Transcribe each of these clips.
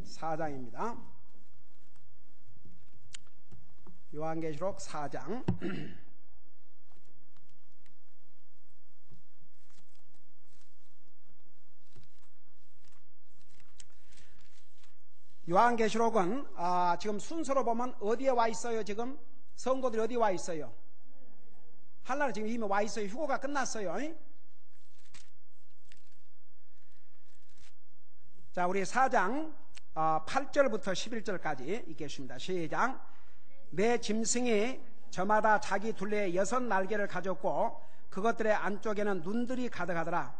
4장입니다. 요한계시록 4장. 요한계시록은 지금 순서로 보면 어디에 와 있어요? 지금 성도들이 어디에 와 있어요? 한나라 지금 이미 와 있어요. 휴거가 끝났어요. 자, 우리 4장 8절부터 11절까지 읽겠습니다. 시작. 내 짐승이 저마다 자기 둘레에 6날개를 가졌고 그것들의 안쪽에는 눈들이 가득하더라.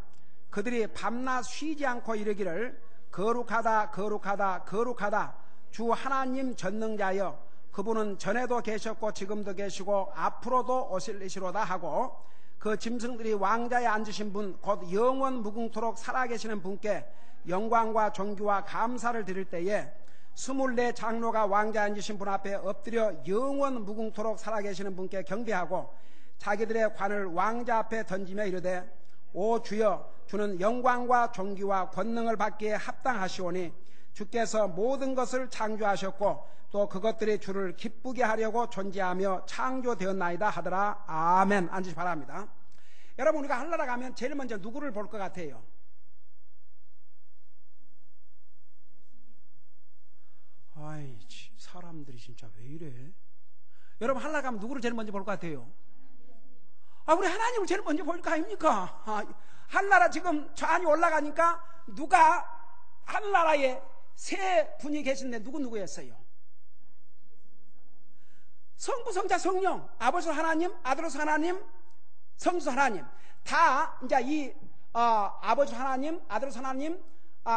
그들이 밤낮 쉬지 않고 이르기를 거룩하다 거룩하다 거룩하다 주 하나님 전능자여, 그분은 전에도 계셨고 지금도 계시고 앞으로도 오실리시로다 하고, 그 짐승들이 왕자에 앉으신 분 곧 영원 무궁토록 살아계시는 분께 영광과 존귀와 감사를 드릴 때에 24 장로가 왕자에 앉으신 분 앞에 엎드려 영원 무궁토록 살아계시는 분께 경배하고 자기들의 관을 왕자 앞에 던지며 이르되, 오 주여, 주는 영광과 존귀와 권능을 받기에 합당하시오니 주께서 모든 것을 창조하셨고 또 그것들이 주를 기쁘게 하려고 존재하며 창조되었나이다 하더라. 아멘. 앉으시 바랍니다. 여러분, 우리가 한나라 가면 제일 먼저 누구를 볼 것 같아요? 아이, 사람들이 진짜 왜 이래? 여러분, 한나라 가면 누구를 제일 먼저 볼 것 같아요? 우리 하나님을 제일 먼저 볼 거 아닙니까? 한나라 지금 저 안이 올라가니까 누가 한나라에 세 분이 계신데 누구였어요? 성부, 성자, 성령, 아버지 하나님, 아들로서 하나님, 성수 하나님. 다 이제 이 아버지 하나님, 아들로서 하나님,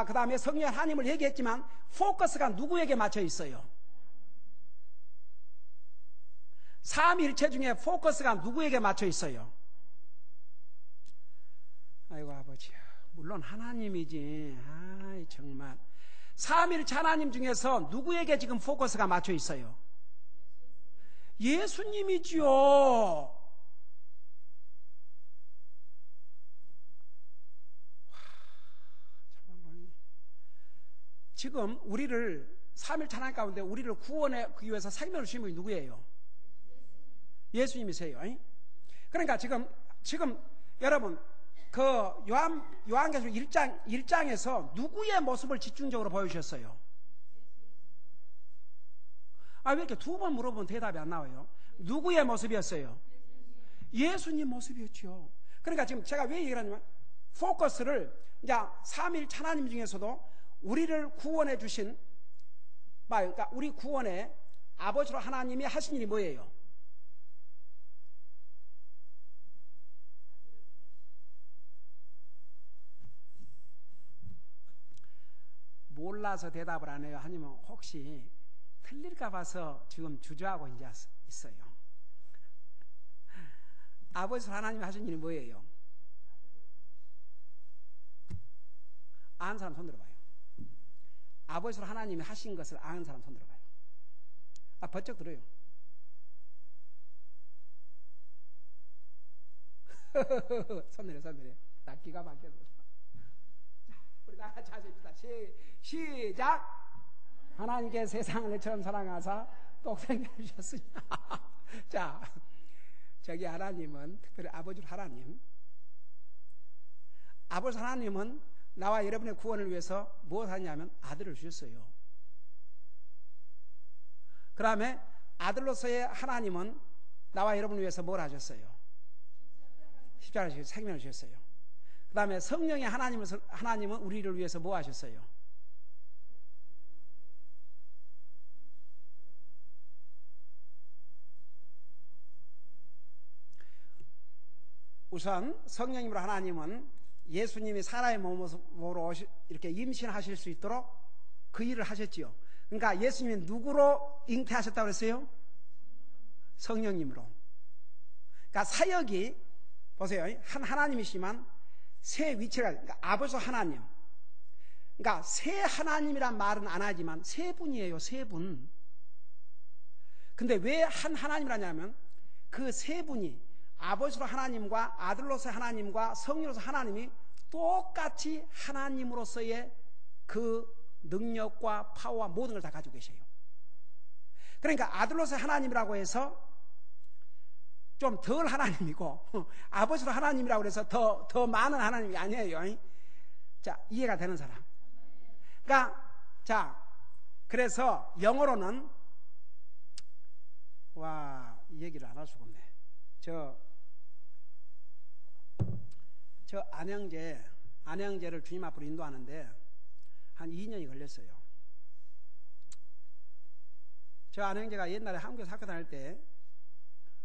그 다음에 성령 하나님을 얘기했지만 포커스가 누구에게 맞춰 있어요? 삼위일체 중에 포커스가 누구에게 맞춰 있어요? 아이고 아버지야, 물론 하나님이지. 아이 정말. 삼위일체 하나님 중에서 누구에게 지금 포커스가 맞춰 있어요? 예수님이지요. 지금 우리를 삼위일체 하나님 가운데 우리를 구원하기 위해서 생명을 주신 분이 누구예요? 예수님이세요. 그러니까 지금 여러분 그 요한계시록 1장에서 누구의 모습을 집중적으로 보여주셨어요? 왜 이렇게 두 번 물어보면 대답이 안 나와요? 누구의 모습이었어요? 예수님 모습이었죠. 그러니까 지금 제가 왜 얘기를 하냐면 포커스를 이제 삼위일체 하나님 중에서도 우리를 구원해 주신, 그러니까 우리 구원에 아버지로 하나님이 하신 일이 뭐예요? 몰라서 대답을 안 해요? 아니면 혹시 틀릴까 봐서 지금 주저하고 이제 있어요? 아버지 하나님이 하신 일이 뭐예요? 아는 사람 손 들어봐요. 아버지 하나님이 하신 것을 아는 사람 손 들어봐요. 번쩍 들어요. 손 내려. 나 기가 막혀서. 우리 다 같이 하십시다. 시작. 하나님께 세상을 처럼 사랑하사 독생자를 주셨으니. 자, 저기 하나님은 특별히 아버지 하나님, 아버지 하나님은 나와 여러분의 구원을 위해서 무엇을 하냐면 아들을 주셨어요. 그 다음에 아들로서의 하나님은 나와 여러분을 위해서 뭘 하셨어요? 십자가를 주셔서 생명을 주셨어요. 그 다음에 성령의 하나님은 우리를 위해서 뭐 하셨어요? 우선 성령님으로 하나님은 예수님이 사람의 몸으로 이렇게 임신하실 수 있도록 그 일을 하셨지요. 그러니까 예수님이 누구로 잉태하셨다고 그랬어요? 성령님으로. 그러니까 사역이 보세요. 한 하나님이시지만 세 위치가, 그러니까 아버지 하나님. 그러니까 세 하나님이란 말은 안 하지만 세 분이에요. 세 분. 근데 왜 한 하나님이라냐면 그 세 분이 아버지로 하나님과 아들로서 하나님과 성령으로서 하나님이 똑같이 하나님으로서의 그 능력과 파워와 모든 걸 다 가지고 계셔요. 그러니까 아들로서 하나님이라고 해서 좀 덜 하나님이고 아버지도 하나님이라고 해서 더 많은 하나님이 아니에요. 자, 이해가 되는 사람. 그러니까 자, 그래서 영어로는 이 얘기를 안 할 수가 없네. 저 안양제를 주님 앞으로 인도하는데 한 2년이 걸렸어요. 저 안양제가 옛날에 한국에서 학교 다닐 때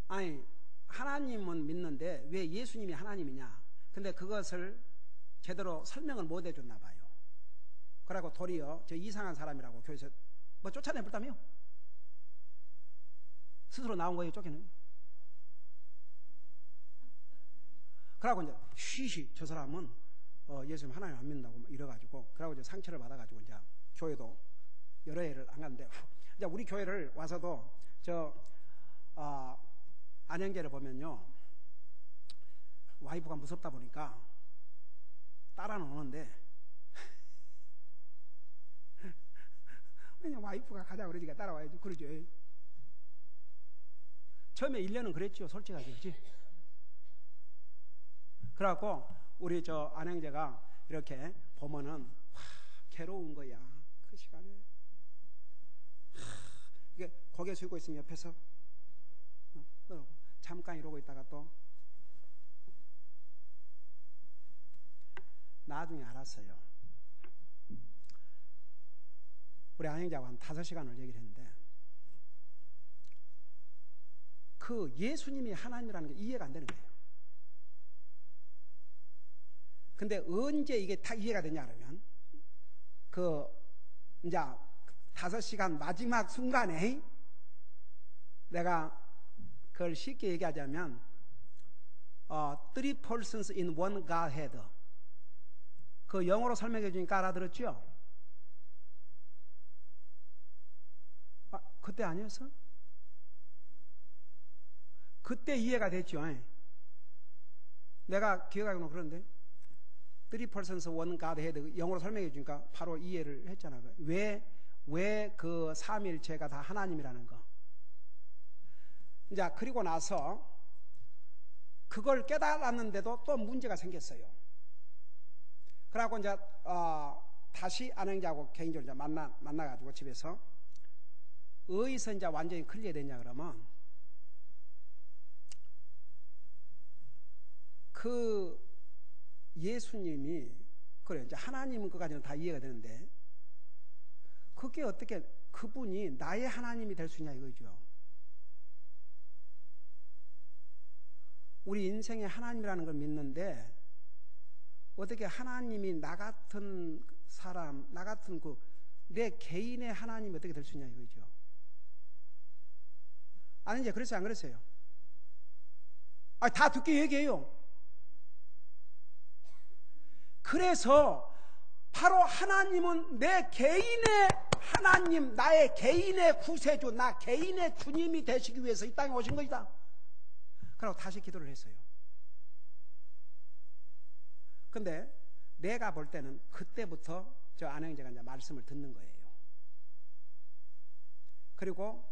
아니 하나님은 믿는데 왜 예수님이 하나님이냐, 근데 그것을 제대로 설명을 못 해줬나 봐요. 그러고 도리어 저 이상한 사람이라고 교회에서 뭐 쫓아내버렸다며. 스스로 나온 거예요, 쫓겨는. 그러고 이제 쉬쉬 저 사람은 예수님 하나님 안 믿는다고 이래가지고, 그러고 이제 상처를 받아가지고 이제 교회도 여러 해를 안 갔는데, 이제 우리 교회를 와서도 안양제를 보면요, 와이프가 무섭다 보니까 따라는 오는데 그냥 와이프가 가자 그러니까 따라와야지. 그러죠. 처음에 1년은 그랬죠, 솔직하게. 그치? 그래갖고 우리 저 안양제가 이렇게 보면은 괴로운 거야, 그 시간에. 이게 고개 숙이고 있으면 옆에서 잠깐 이러고 있다가 또 나중에 알았어요. 우리 안양제하고 한 5시간을 얘기를 했는데 그 예수님이 하나님이라는 게 이해가 안 되는 거예요. 근데 언제 이게 다 이해가 되냐 그러면 이제 5시간 마지막 순간에 내가 그걸 쉽게 얘기하자면 three persons in one Godhead, 그 영어로 설명해 주니까 알아들었죠? 그때 아니었어? 그때 이해가 됐죠. 내가 기억하기로는 그런데 three persons one Godhead 영어로 설명해 주니까 바로 이해를 했잖아. 왜 그 삼위일체가 다 하나님이라는 거. 이제 그리고 나서 그걸 깨달았는데도 또 문제가 생겼어요. 그래갖고 이제 다시 안양제하고 개인적으로 이제 만나가지고 집에서 어디서 이제 완전히 클리어됐냐 그러면 그 예수님이 그래 이제 하나님은 그까지는 다 이해가 되는데 그게 어떻게 그분이 나의 하나님이 될 수 있냐 이거죠. 우리 인생에 하나님이라는 걸 믿는데 어떻게 하나님이 나 같은 사람, 나 같은 내 개인의 하나님이 어떻게 될 수 있냐 이거죠. 아니 이제 그랬어요, 안 그랬어요? 다 듣게 얘기해요. 그래서 바로 하나님은 내 개인의 하나님, 나의 개인의 구세주, 나 개인의 주님이 되시기 위해서 이 땅에 오신 것이다. 그러고 다시 기도를 했어요. 근데 내가 볼 때는 그때부터 저 안양제가 이제 말씀을 듣는 거예요. 그리고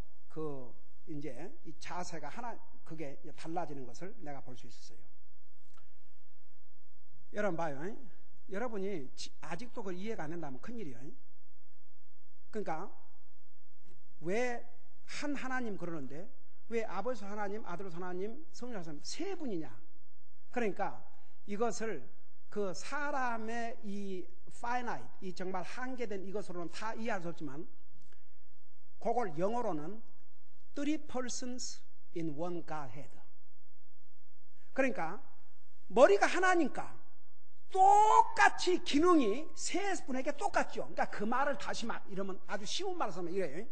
이제 이 자세가 그게 달라지는 것을 내가 볼 수 있었어요. 여러분 봐요. 여러분이 아직도 그걸 이해가 안 된다면 큰일이에요. 그러니까 왜 한 하나님 그러는데 왜 아버지 하나님, 아들 하나님, 성령 하나님 세 분이냐? 그러니까 이것을 그 사람의 이 finite, 이 정말 한계된 이것으로는 다 이해할 수 없지만 그걸 영어로는 three persons in one Godhead. 그러니까 머리가 하나니까 똑같이 기능이 세 분에게 똑같죠. 그러니까 그 말을 다시 이러면 아주 쉬운 말을 쓰면 이래요.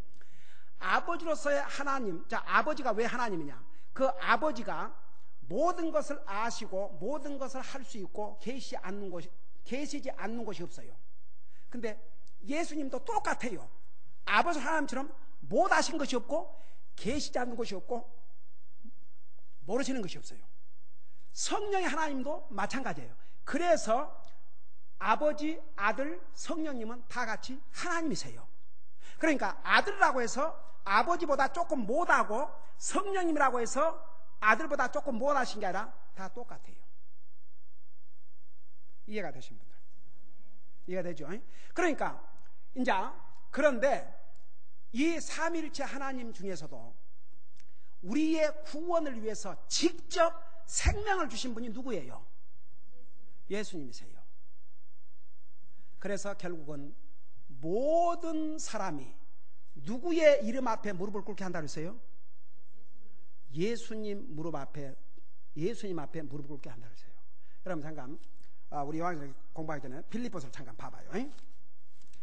아버지로서의 하나님. 자, 아버지가 왜 하나님이냐? 그 아버지가 모든 것을 아시고 모든 것을 할 수 있고 계시지 않는 곳이 없어요. 근데 예수님도 똑같아요. 아버지 하나님처럼 못 아신 것이 없고 계시지 않는 것이 없고 모르시는 것이 없어요. 성령의 하나님도 마찬가지예요. 그래서 아버지, 아들, 성령님은 다 같이 하나님이세요. 그러니까 아들이라고 해서 아버지보다 조금 못하고 성령님이라고 해서 아들보다 조금 못하신 게 아니라 다 똑같아요. 이해가 되신 분들? 이해가 되죠? 그러니까 이제 그런데 이 삼위일체 하나님 중에서도 우리의 구원을 위해서 직접 생명을 주신 분이 누구예요? 예수님이세요. 그래서 결국은 모든 사람이 누구의 이름 앞에 무릎을 꿇게 한다고 했어요? 예수님 앞에 무릎을 꿇게 한다고 했어요. 여러분 잠깐 우리 요한계시록 공부하기 전에 빌립보서를 잠깐 봐봐요.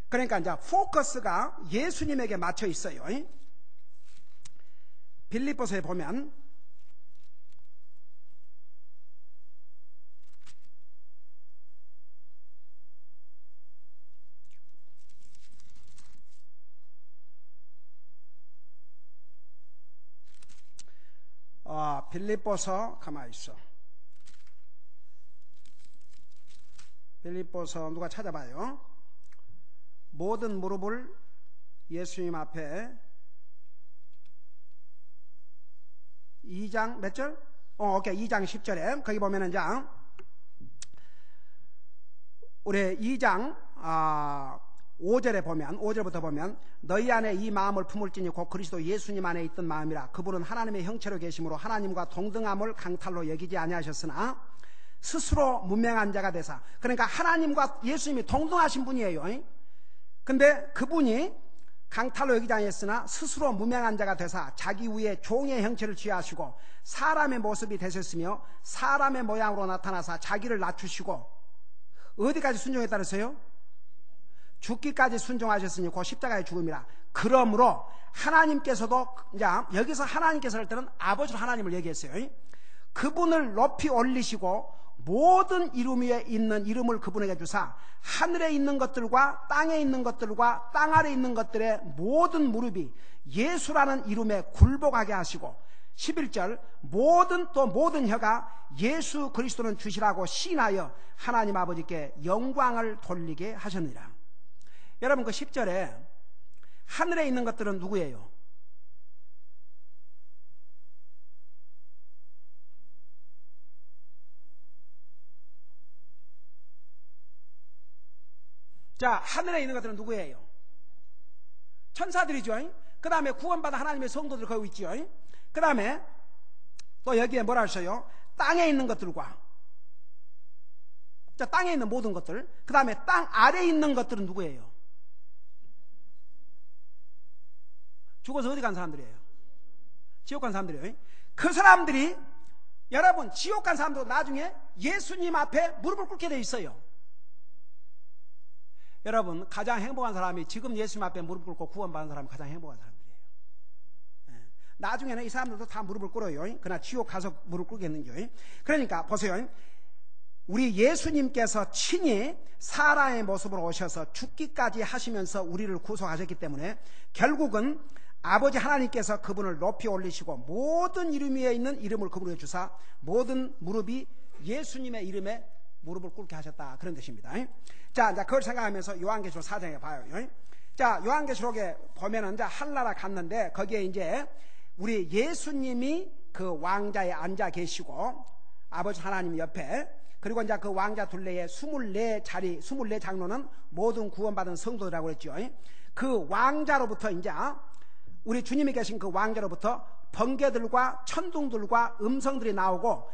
그러니까 이제 포커스가 예수님에게 맞춰 있어요. 빌립보서에 보면 빌립보서 가만히 있어. 빌립보서 누가 찾아봐요. 모든 무릎을 예수님 앞에 2장 몇 절? 오케이. 2장 10절에 거기 보면은 이제 우리 2장 5절에 보면 5절부터 보면 너희 안에 이 마음을 품을지니 곧 그리스도 예수님 안에 있던 마음이라. 그분은 하나님의 형체로 계심으로 하나님과 동등함을 강탈로 여기지 아니하셨으나 스스로 문명한 자가 되사. 그러니까 하나님과 예수님이 동등하신 분이에요. 근데 그분이 강탈로 여기지 아니했으나 스스로 무명한 자가 되사 자기 위에 종의 형체를 취하시고 사람의 모습이 되셨으며 사람의 모양으로 나타나사 자기를 낮추시고 어디까지 순종했다 그랬어요? 죽기까지 순종하셨으니 곧 십자가의 죽음이라. 그러므로 하나님께서도 이제 여기서 하나님께서 할 때는 아버지로 하나님을 얘기했어요. 그분을 높이 올리시고 모든 이름 위에 있는 이름을 그분에게 주사 하늘에 있는 것들과 땅에 있는 것들과 땅 아래에 있는 것들의 모든 무릎이 예수라는 이름에 굴복하게 하시고 11절 모든 혀가 예수 그리스도는 주시라고 시인하여 하나님 아버지께 영광을 돌리게 하셨느니라. 여러분 그 10절에 하늘에 있는 것들은 누구예요? 자, 하늘에 있는 것들은 누구예요? 천사들이죠. 그 다음에 구원받은 하나님의 성도들 거기 있죠. 그 다음에 또 여기에 뭐라 하셔요? 땅에 있는 것들과, 자, 땅에 있는 모든 것들. 그 다음에 땅 아래에 있는 것들은 누구예요? 죽어서 어디 간 사람들이에요? 지옥 간 사람들이에요. 그 사람들이, 여러분 지옥 간 사람도 나중에 예수님 앞에 무릎을 꿇게 돼 있어요. 여러분 가장 행복한 사람이 지금 예수님 앞에 무릎 꿇고 구원받은 사람이 가장 행복한 사람들이에요. 나중에는 이 사람들도 다 무릎을 꿇어요. 그러나 지옥 가서 무릎 꿇겠는겨. 그러니까 보세요. 우리 예수님께서 친히 사람의 모습으로 오셔서 죽기까지 하시면서 우리를 구속하셨기 때문에 결국은 아버지 하나님께서 그분을 높이 올리시고 모든 이름 위에 있는 이름을 그분에게 주사 모든 무릎이 예수님의 이름에 무릎을 꿇게 하셨다, 그런 뜻입니다. 자, 이제 그걸 생각하면서 요한계시록 4장에 봐요. 자, 요한계시록에 보면은 이제 한나라 갔는데 거기에 이제 우리 예수님이 그 왕자에 앉아 계시고 아버지 하나님 옆에, 그리고 이제 그 왕자 둘레에 24 장로는 모든 구원받은 성도들이라고 그랬죠. 그 왕자로부터 이제 우리 주님이 계신 그 왕자로부터 번개들과 천둥들과 음성들이 나오고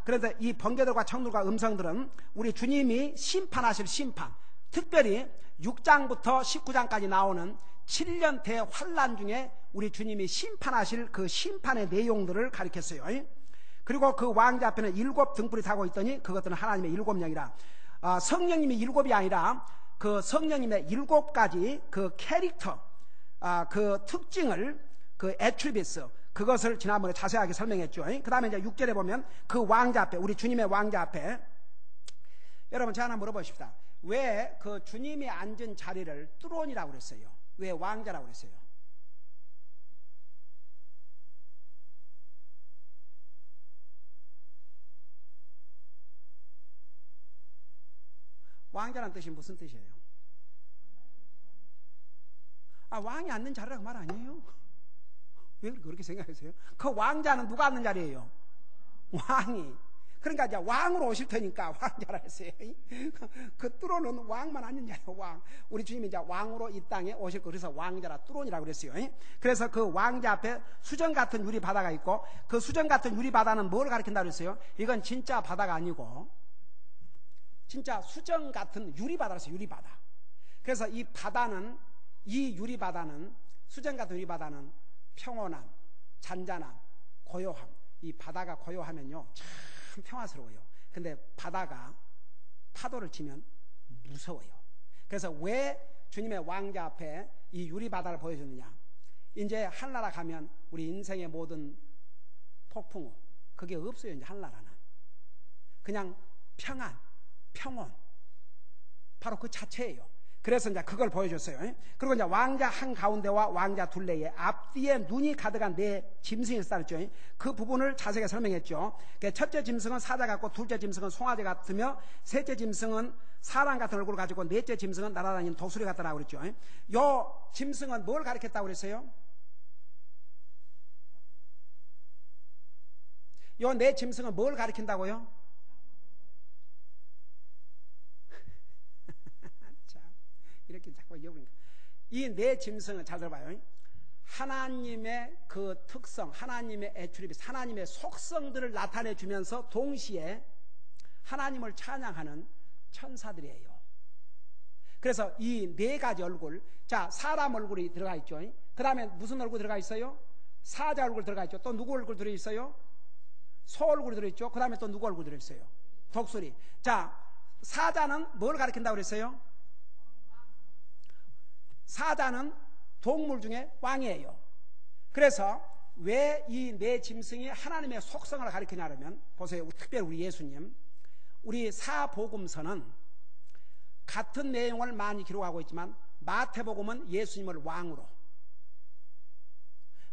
그래서 이 번개들과 천둥들과 음성들은 우리 주님이 심판하실 심판, 특별히 6장부터 19장까지 나오는 7년 대환란 중에 우리 주님이 심판하실 그 심판의 내용들을 가리켰어요. 그리고 그 왕자 앞에는 7 등불이 타고 있더니 그것들은 하나님의 7영이라. 성령님이 7이 아니라 그 성령님의 7가지 그 캐릭터, 그 특징을, 그 애트리비스, 그것을 지난번에 자세하게 설명했죠. 그 다음에 이제 6절에 보면 그 왕자 앞에, 우리 주님의 왕자 앞에, 여러분 제가 하나 물어보십시다. 왜 그 주님이 앉은 자리를 뚜론이라고 그랬어요? 왜 왕자라고 그랬어요? 왕자라는 뜻이 무슨 뜻이에요? 왕이 앉는 자리라고 말 아니에요? 왜 그렇게 생각하세요? 그 왕자는 누가 앉는 자리예요? 왕이. 그러니까 이제 왕으로 오실 테니까 왕자라 했어요. 그 뚜로는 왕만 앉는 자리예요. 왕. 우리 주님이 이제 왕으로 이 땅에 오실 거. 그래서 왕자라 뚜론이라고 그랬어요. 그래서 그 왕자 앞에 수정 같은 유리 바다가 있고, 그 수정 같은 유리 바다는 뭘 가리킨다고 그랬어요? 이건 진짜 바다가 아니고 진짜 수정 같은 유리 바다라서 유리 바다. 그래서 이 바다는, 이 유리 바다는, 수정 같은 유리 바다는 평온함, 잔잔함, 고요함. 이 바다가 고요하면요 참 평화스러워요. 근데 바다가 파도를 치면 무서워요. 그래서 왜 주님의 왕자 앞에 이 유리 바다를 보여주느냐? 이제 하늘나라 가면 우리 인생의 모든 폭풍우 그게 없어요. 이제 하늘나라는 그냥 평안, 평온, 바로 그 자체예요. 그래서 이제 그걸 보여줬어요. 그리고 이제 왕자 한 가운데와 왕자 둘레에 앞뒤에 눈이 가득한 네 짐승이 있었죠. 그 부분을 자세하게 설명했죠. 첫째 짐승은 사자 같고, 둘째 짐승은 송아지 같으며, 셋째 짐승은 사람 같은 얼굴을 가지고, 넷째 짐승은 날아다니는 독수리 같다라고 그랬죠. 요 짐승은 뭘 가리켰다고 그랬어요? 요 네 짐승은 뭘 가리킨다고요? 이렇게 자꾸 이어보니까 이 네 짐승은 잘 들어봐요. 하나님의 그 특성, 하나님의 애트리뷰트, 하나님의 속성들을 나타내 주면서 동시에 하나님을 찬양하는 천사들이에요. 그래서 이 네 가지 얼굴, 자, 사람 얼굴이 들어가 있죠. 그 다음에 무슨 얼굴 들어가 있어요? 사자 얼굴 들어가 있죠. 또 누구 얼굴 들어있어요? 소 얼굴이 들어있죠. 그 다음에 또 누구 얼굴 들어있어요? 독수리. 자, 사자는 뭘 가리킨다고 그랬어요? 사자는 동물 중에 왕이에요. 그래서 왜 이 네 짐승이 하나님의 속성을 가리키냐면, 보세요. 특별히 우리 예수님, 우리 사복음서는 같은 내용을 많이 기록하고 있지만 마태복음은 예수님을 왕으로,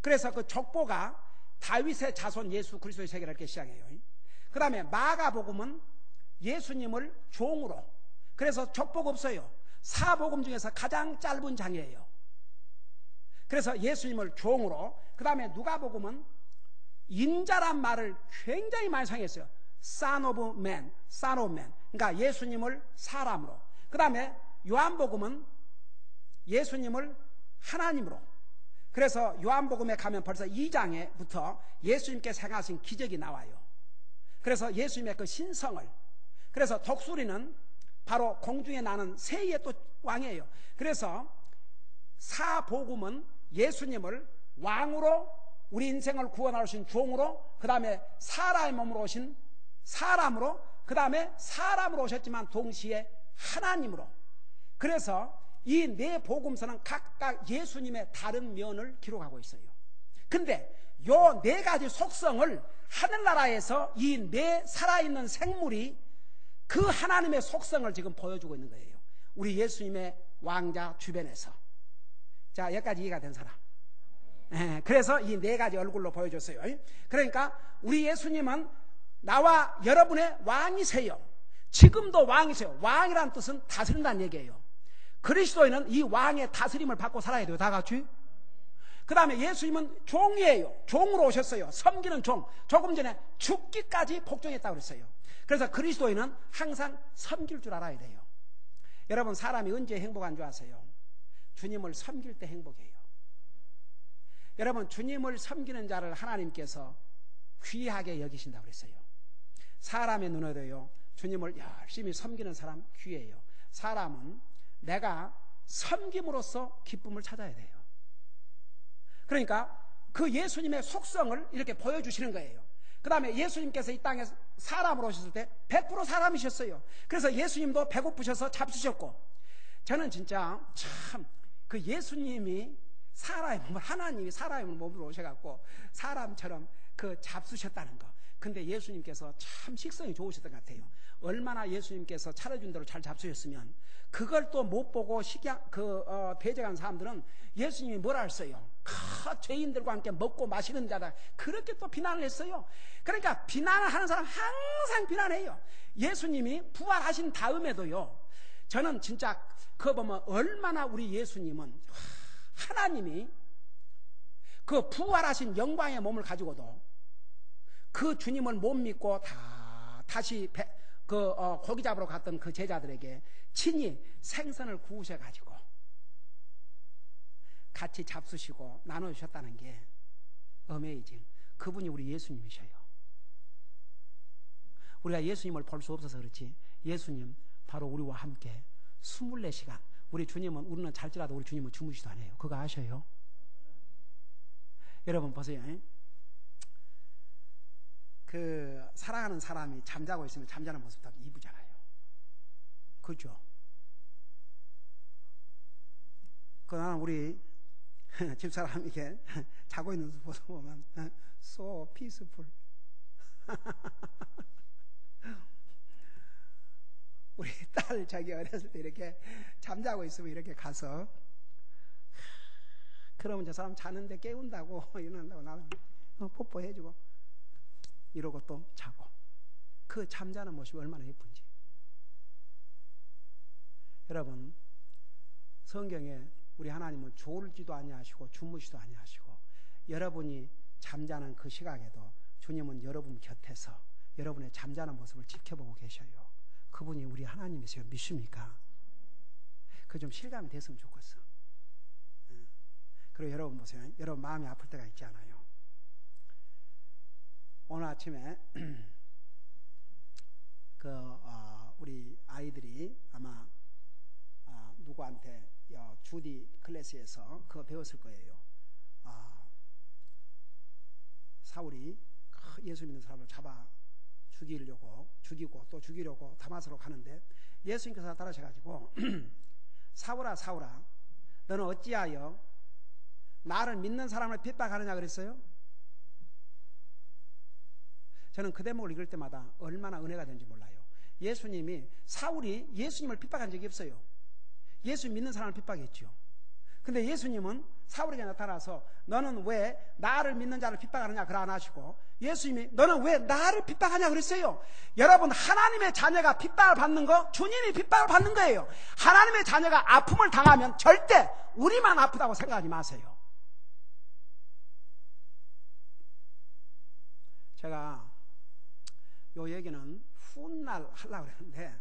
그래서 그 족보가 다윗의 자손 예수 그리스도의 세계를 이렇게 시작해요. 그 다음에 마가복음은 예수님을 종으로, 그래서 족보가 없어요. 사복음 중에서 가장 짧은 장이에요. 그래서 예수님을 종으로, 그 다음에 누가복음은 인자란 말을 굉장히 많이 사용했어요. Son of Man, Son of Man. 그러니까 예수님을 사람으로. 그 다음에 요한복음은 예수님을 하나님으로. 그래서 요한복음에 가면 벌써 2장에부터 예수님께서 행하신 기적이 나와요. 그래서 예수님의 그 신성을, 그래서 독수리는 바로 공중에 나는 새의 또 왕이에요. 그래서 사복음은 예수님을 왕으로, 우리 인생을 구원하러 오신 종으로, 그 다음에 사람의 몸으로 오신 사람으로, 그 다음에 사람으로 오셨지만 동시에 하나님으로. 그래서 이 네 복음서는 각각 예수님의 다른 면을 기록하고 있어요. 근데 요 네 가지 속성을 하늘나라에서 이 네 살아있는 생물이 그 하나님의 속성을 지금 보여주고 있는 거예요. 우리 예수님의 왕자 주변에서. 자, 여기까지 이해가 된 사람. 그래서 이 네 가지 얼굴로 보여줬어요. 그러니까 우리 예수님은 나와 여러분의 왕이세요. 지금도 왕이세요. 왕이라는 뜻은 다스린다는 얘기예요. 그리스도인은 이 왕의 다스림을 받고 살아야 돼요. 다 같이. 그 다음에 예수님은 종이에요. 종으로 오셨어요. 섬기는 종. 조금 전에 죽기까지 복종했다고 그랬어요. 그래서 그리스도인은 항상 섬길 줄 알아야 돼요. 여러분, 사람이 언제 행복한 줄 아세요? 주님을 섬길 때 행복해요. 여러분, 주님을 섬기는 자를 하나님께서 귀하게 여기신다고 그랬어요. 사람의 눈에도요, 주님을 열심히 섬기는 사람 귀해요. 사람은 내가 섬김으로써 기쁨을 찾아야 돼요. 그러니까 그 예수님의 속성을 이렇게 보여주시는 거예요. 그 다음에 예수님께서 이 땅에 사람으로 오셨을 때 100% 사람이셨어요. 그래서 예수님도 배고프셔서 잡수셨고, 저는 진짜 참 그 예수님이 사람의 몸을, 하나님이 사람의 몸으로 오셔갖고 사람처럼 그 잡수셨다는 거. 근데 예수님께서 참 식성이 좋으셨던 것 같아요. 얼마나 예수님께서 차려준 대로 잘 잡수셨으면, 그걸 또 못 보고 대적한 사람들은 예수님이 뭐라 했어요? 죄인들과 함께 먹고 마시는 자다, 그렇게 또 비난을 했어요. 그러니까 비난을 하는 사람 항상 비난해요. 예수님이 부활하신 다음에도요, 저는 진짜 그거 보면 얼마나 우리 예수님은 하나님이 그 부활하신 영광의 몸을 가지고도 그 주님을 못 믿고 다시 고기 잡으러 갔던 그 제자들에게 친히 생선을 구우셔 가지고 같이 잡수시고 나눠주셨다는 게 어메이징. 그분이 우리 예수님이셔요. 우리가 예수님을 볼 수 없어서 그렇지 예수님 바로 우리와 함께 24시간 우리 주님은 우리는 잘지라도 우리 주님은 주무시도 않아요. 그거 아셔요? 여러분 보세요. 그 사랑하는 사람이 잠자고 있으면 잠자는 모습 다 이쁘잖아요. 그렇죠? 나는 우리 집사람이 이렇게 자고 있는 모습 보면 so peaceful. 우리 딸 자기 어렸을 때 이렇게 잠자고 있으면 이렇게 가서 그러면 저 사람 자는데 깨운다고 이런다고 나는 뽀뽀해주고 이러고 또 자고 그 잠자는 모습이 얼마나 예쁜지. 여러분 성경에 우리 하나님은 졸지도 아니하시고 주무시도 아니하시고 여러분이 잠자는 그 시각에도 주님은 여러분 곁에서 여러분의 잠자는 모습을 지켜보고 계셔요. 그분이 우리 하나님이세요. 믿습니까? 그거 좀 실감이 됐으면 좋겠어. 그리고 여러분 보세요. 여러분 마음이 아플 때가 있지 않아요? 오늘 아침에 우리 아이들이 아마 누구한테 주디 클래스에서 그거 배웠을 거예요. 사울이 예수 믿는 사람을 잡아 죽이고 또 죽이려고 다마스로 가는데 예수님께서 따라오셔가지고 사울아 사울아 너는 어찌하여 나를 믿는 사람을 핍박하느냐 그랬어요? 저는 그 대목을 읽을 때마다 얼마나 은혜가 되는지 몰라요. 예수님이 사울이 예수님을 핍박한 적이 없어요. 예수 믿는 사람을 핍박했죠. 근데 예수님은 사울에게 나타나서 너는 왜 나를 믿는 자를 핍박하느냐 그러 안 하시고 예수님이 너는 왜 나를 핍박하냐 그랬어요. 여러분 하나님의 자녀가 핍박을 받는 거 주님이 핍박을 받는 거예요. 하나님의 자녀가 아픔을 당하면 절대 우리만 아프다고 생각하지 마세요. 제가 요 얘기는 훗날 하려고 그랬는데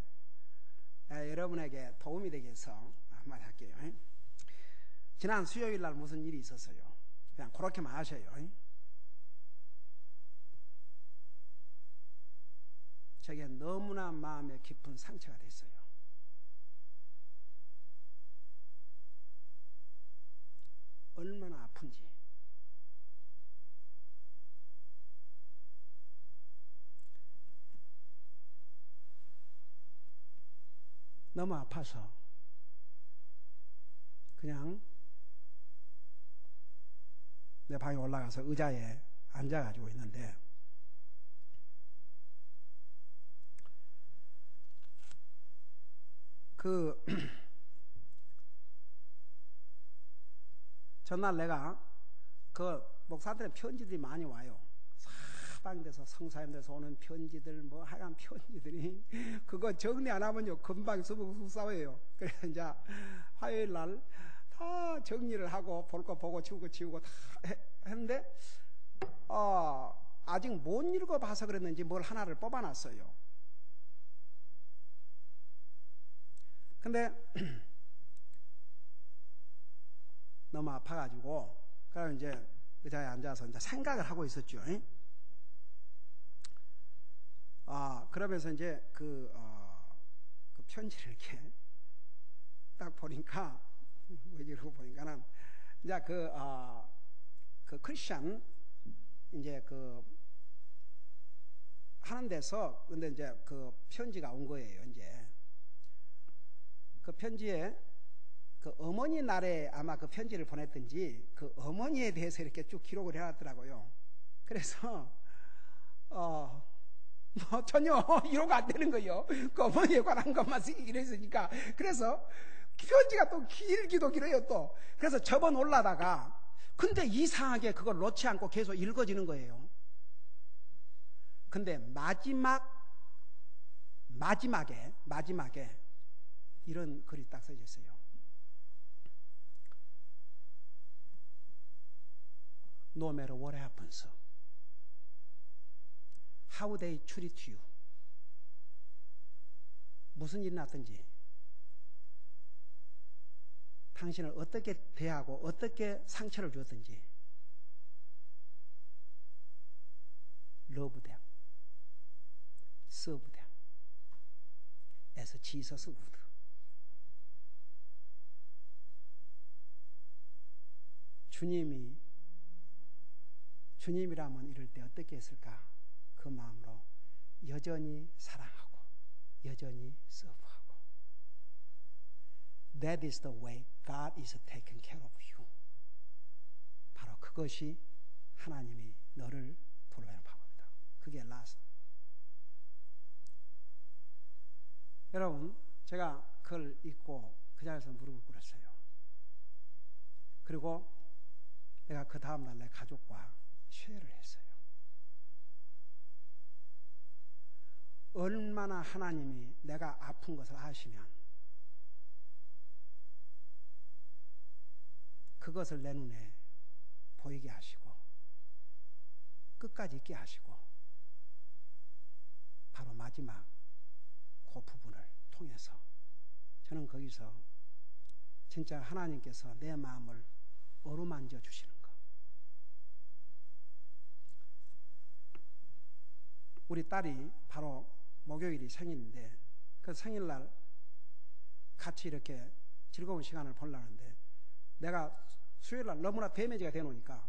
여러분에게 도움이 되게 해서 한마디 할게요. 지난 수요일 날 무슨 일이 있었어요. 그냥 그렇게만 하셔요. 저게 너무나 마음에 깊은 상처가 됐어요. 얼마나 아픈지. 너무 아파서 그냥 내 방에 올라가서 의자에 앉아가지고 있는데 전날 내가 그 목사들의 편지들이 많이 와요. 사방에서 성사님들에서 오는 편지들 뭐 하여간 편지들이 그거 정리 안 하면요 금방 수북수북 싸워요. 그래서 이제 화요일 날 다 정리를 하고 볼 거 보고 치우고 다 했는데 아직 못 읽어봐서 그랬는지 뭘 하나를 뽑아놨어요. 근데 너무 아파가지고 그럼 이제 의자에 앉아서 이제 생각을 하고 있었죠. 그러면서 이제 그 편지를 이렇게 딱 보니까 이러고 보니까는 이제 그 크리스천 이제 그 하는 데서 근데 이제 그 편지가 온 거예요. 이제 그 편지에 그 어머니 날에 아마 그 편지를 보냈든지 그 어머니에 대해서 이렇게 쭉 기록을 해놨더라고요. 그래서 뭐 전혀 이러고 안 되는 거예요. 그 어머니에 관한 것만 이랬으니까. 그래서 편지가 또 길기도 길어요 또. 그래서 접어 놓으려다가 근데 이상하게 그걸 놓지 않고 계속 읽어지는 거예요. 근데 마지막에 이런 글이 딱 써져 있어요. No matter what happens, how they treat you. 무슨 일이 났든지 당신을 어떻게 대하고 어떻게 상처를 주었든지 love them, serve them as Jesus would. 주님이라면 이럴 때 어떻게 했을까? 그 마음으로 여전히 사랑하고 여전히 서브하고. That is the way God is taking care of you. 바로 그것이 하나님이 너를 돌보는 방법이다. 그게 last. 여러분, 제가 그걸 읽고 그 자리에서 무릎을 꿇었어요. 그리고 내가 그 다음날 내 가족과 쉐어를 했어요. 얼마나 하나님이 내가 아픈 것을 아시면 그것을 내 눈에 보이게 하시고 끝까지 있게 하시고 바로 마지막 그 부분을 통해서 저는 거기서 진짜 하나님께서 내 마음을 어루만져 주시는 것. 우리 딸이 바로 목요일이 생일인데 그 생일날 같이 이렇게 즐거운 시간을 보려는데 내가 수요일날 너무나 데미지가 되놓으니까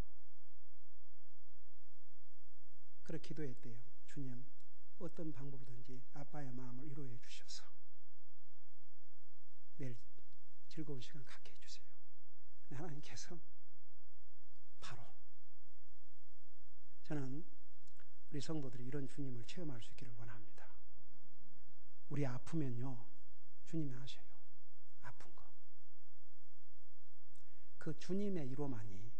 그렇게 기도했대요. 주님, 어떤 방법이든지 아빠의 마음을 위로해 주셔서 내일 즐거운 시간 갖게 해주세요. 하나님께서 바로 저는 우리 성도들이 이런 주님을 체험할 수 있기를 원합니다. 우리 아프면요, 주님이 아셔요. 아픈 거. 그 주님의 위로만이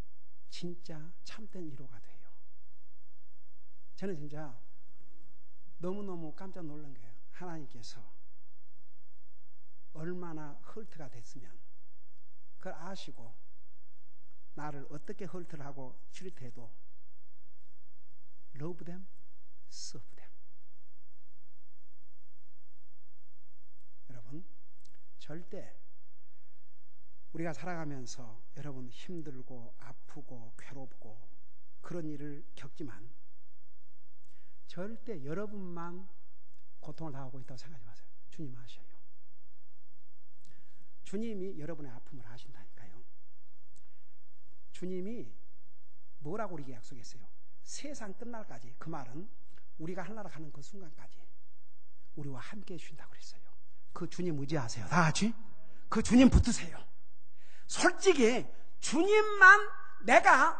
진짜 참된 위로가 돼요. 저는 진짜 너무너무 깜짝 놀란 거예요. 하나님께서 얼마나 헐트가 됐으면 그걸 아시고 나를 어떻게 헐트를 하고 트리트해도 love them, serve them. 여러분, 절대 우리가 살아가면서 여러분 힘들고 아프고 괴롭고 그런 일을 겪지만 절대 여러분만 고통을 당하고 있다고 생각하지 마세요. 주님 아셔요. 주님이 여러분의 아픔을 아신다니까요. 주님이 뭐라고 우리에게 약속했어요? 세상 끝날까지. 그 말은 우리가 하늘나라 가는 그 순간까지 우리와 함께 해주신다고 그랬어요. 그 주님 의지하세요. 다 같이 그 주님 붙으세요. 솔직히 주님만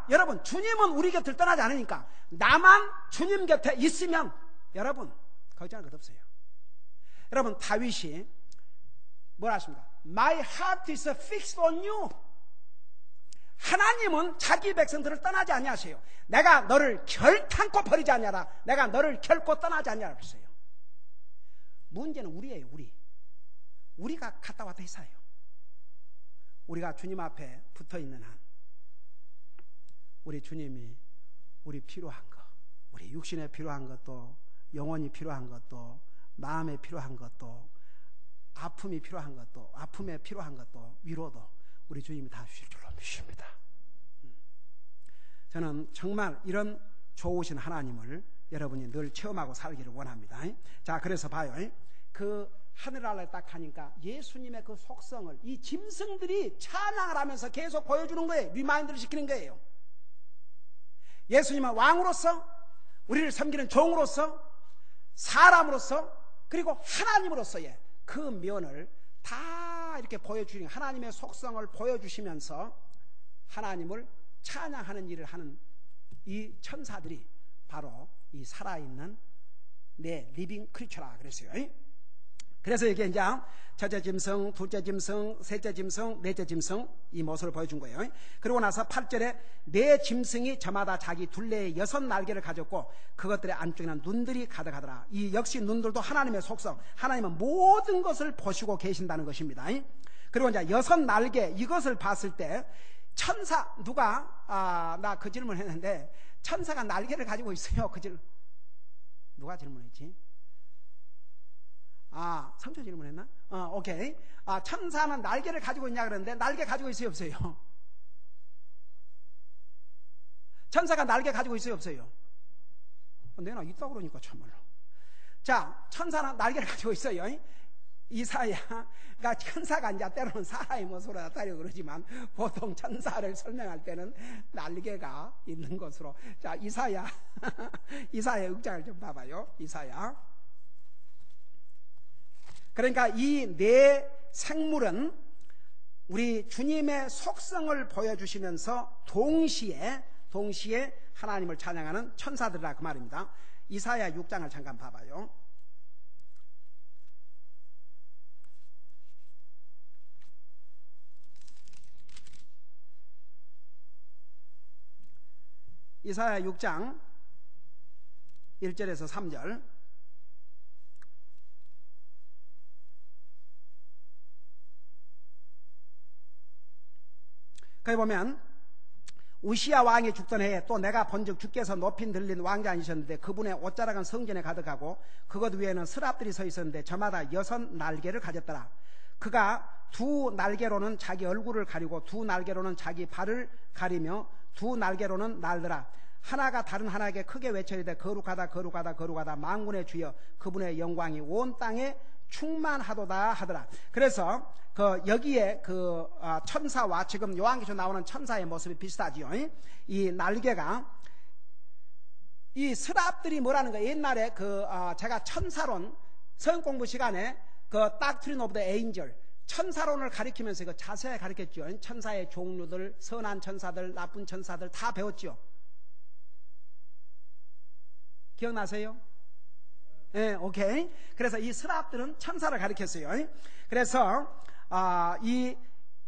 여러분 주님은 우리 곁을 떠나지 않으니까 나만 주님 곁에 있으면 여러분 걱정할 것 없어요. 여러분 다윗이 뭐라 하십니까? My heart is fixed on you. 하나님은 자기 백성들을 떠나지 아니하세요. 내가 너를 결탄코 버리지 아니하라. 내가 너를 결코 떠나지 아니하라 그랬어요. 문제는 우리예요. 우리가 갔다 왔다 했어요. 우리가 주님 앞에 붙어있는 한 우리 주님이 우리 필요한 것, 우리 육신에 필요한 것도 영혼이 필요한 것도 마음에 필요한 것도 아픔이 필요한 것도 아픔에 필요한 것도 위로도 우리 주님이 다 주실 줄로 믿습니다. 저는 정말 이런 좋으신 하나님을 여러분이 늘 체험하고 살기를 원합니다. 자, 그래서 봐요. 그 하늘나라에 딱 하니까 예수님의 그 속성을 이 짐승들이 찬양을 하면서 계속 보여주는 거예요. 리마인드를 시키는 거예요. 예수님은 왕으로서 우리를 섬기는 종으로서 사람으로서 그리고 하나님으로서의 그 면을 다 이렇게 보여주는 하나님의 속성을 보여주시면서 하나님을 찬양하는 일을 하는 이 천사들이 바로 이 살아있는 내 리빙 크리처라 그랬어요. 그래서 이게 이제 첫째 짐승, 둘째 짐승, 셋째 짐승, 넷째 짐승 이 모습을 보여준 거예요. 그리고 나서 8절에 네 짐승이 저마다 자기 둘레에 6날개를 가졌고 그것들의 안쪽에는 눈들이 가득하더라. 이 역시 눈들도 하나님의 속성, 하나님은 모든 것을 보시고 계신다는 것입니다. 그리고 이제 6날개 이것을 봤을 때 천사 누가 나 그 질문 했는데 천사가 날개를 가지고 있어요. 그 질문 누가 질문했지? 성초 질문했나? 오케이. 천사는 날개를 가지고 있냐 그러는데 날개 가지고 있어요, 없어요? 천사가 날개 가지고 있어요, 없어요? 내가 있다고 그러니까 참말로. 자, 천사는 날개를 가지고 있어요. 이사야가 천사가 이제 때로는 사람의 모습으로 나타나려고 그러지만 보통 천사를 설명할 때는 날개가 있는 것으로. 자, 이사야 6장을 좀 봐봐요. 이사야. 그러니까 이 네 생물은 우리 주님의 속성을 보여주시면서 동시에 하나님을 찬양하는 천사들이라 그 말입니다. 이사야 6장을 잠깐 봐봐요. 이사야 6장 1절에서 3절. 거기 보면 우시야 왕이 죽던 해에 또 내가 본즉 주께서 높이 들린 왕자 아니셨는데 그분의 옷자락은 성전에 가득하고 그것 위에는 스랍들이 서 있었는데 저마다 6날개를 가졌더라. 그가 2날개로는 자기 얼굴을 가리고 2날개로는 자기 발을 가리며 2날개로는 날더라. 하나가 다른 하나에게 크게 외쳐이르되 거룩하다 거룩하다 거룩하다 만군의 주여 그분의 영광이 온 땅에 충만하도다 하더라. 그래서 여기에 천사와 지금 요한계시록 나오는 천사의 모습이 비슷하지요. 이 날개가 이 스랍들이 뭐라는 거예요? 옛날에 제가 천사론 성경 공부 시간에 Doctrine of the Angel 천사론을 가리키면서 이거 자세히 가르쳤죠. 천사의 종류들, 선한 천사들, 나쁜 천사들 다 배웠죠. 기억나세요? 네, 오케이. 그래서 이 스랍들은 천사를 가리켰어요. 그래서 이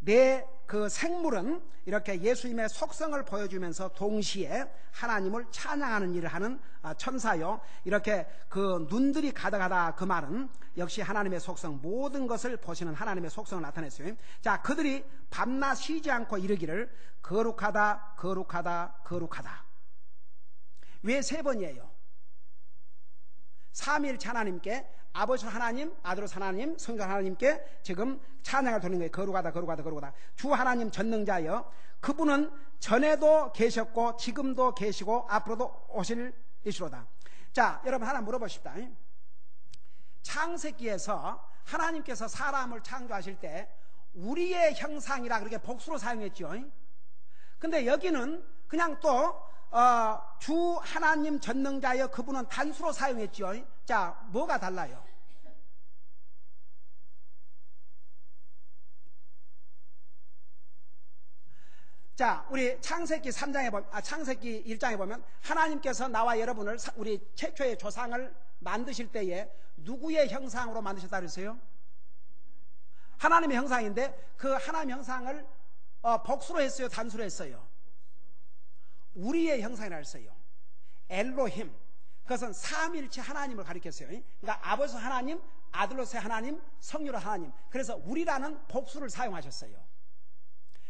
네 그 생물은 이렇게 예수님의 속성을 보여주면서 동시에 하나님을 찬양하는 일을 하는 천사요. 이렇게 그 눈들이 가득하다 그 말은 역시 하나님의 속성, 모든 것을 보시는 하나님의 속성을 나타냈어요. 자, 그들이 밤낮 쉬지 않고 이르기를 거룩하다 거룩하다 거룩하다. 왜 3번이에요? 삼위일체 하나님께, 아버지 하나님, 아들 하나님, 성령 하나님께 지금 찬양을 돌리는 거예요. 거룩하다 거룩하다 거룩하다. 주 하나님 전능자여 그분은 전에도 계셨고 지금도 계시고 앞으로도 오실 이시로다. 자, 여러분 하나 물어보십시다. 창세기에서 하나님께서 사람을 창조하실 때 우리의 형상이라 그렇게 복수로 사용했죠. 근데 여기는 그냥 또 주 하나님 전능자여 그분은 단수로 사용했죠. 자, 뭐가 달라요? 자, 우리 창세기 3장에 보면, 창세기 1장에 보면 하나님께서 나와 여러분을 우리 최초의 조상을 만드실 때에 누구의 형상으로 만드셨다 그랬어요? 하나님의 형상인데 그 하나님의 형상을 복수로 했어요? 단수로 했어요? 우리의 형상이라 했어요. 엘로힘. 그것은 삼일체 하나님을 가리켰어요. 그러니까 아버지 하나님, 아들로서의 하나님, 성령으로 하나님. 그래서 우리라는 복수를 사용하셨어요.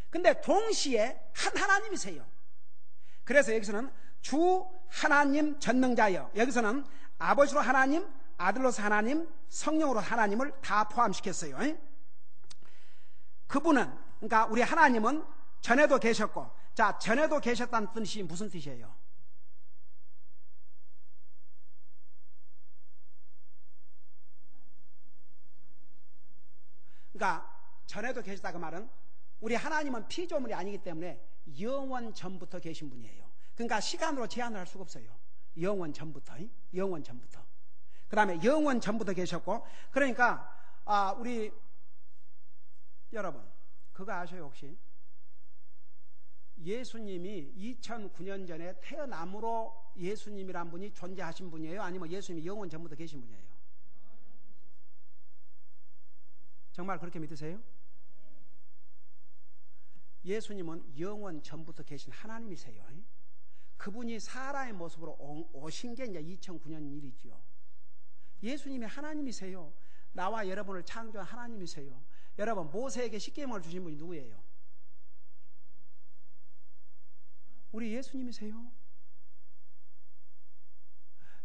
근데 동시에 한 하나님이세요. 그래서 여기서는 주 하나님 전능자여, 여기서는 아버지로 하나님, 아들로서 하나님, 성령으로 하나님을 다 포함시켰어요. 그분은, 그러니까 우리 하나님은 전에도 계셨고, 자, 전에도 계셨다는 뜻이 무슨 뜻이에요? 그러니까 전에도 계셨다 그 말은 우리 하나님은 피조물이 아니기 때문에 영원 전부터 계신 분이에요. 그러니까 시간으로 제한을 할 수가 없어요. 영원 전부터. 그 다음에 영원 전부터 계셨고, 그러니까 우리 여러분 그거 아셔요 혹시? 예수님이 2009년 전에 태어남으로 예수님이란 분이 존재하신 분이에요? 아니면 예수님이 영원 전부터 계신 분이에요? 정말 그렇게 믿으세요? 예수님은 영원 전부터 계신 하나님이세요. 그분이 사람의 모습으로 오신 게 이제 2009년 일이죠. 예수님이 하나님이세요. 나와 여러분을 창조한 하나님이세요. 여러분, 모세에게 십계명을 주신 분이 누구예요? 우리 예수님이세요.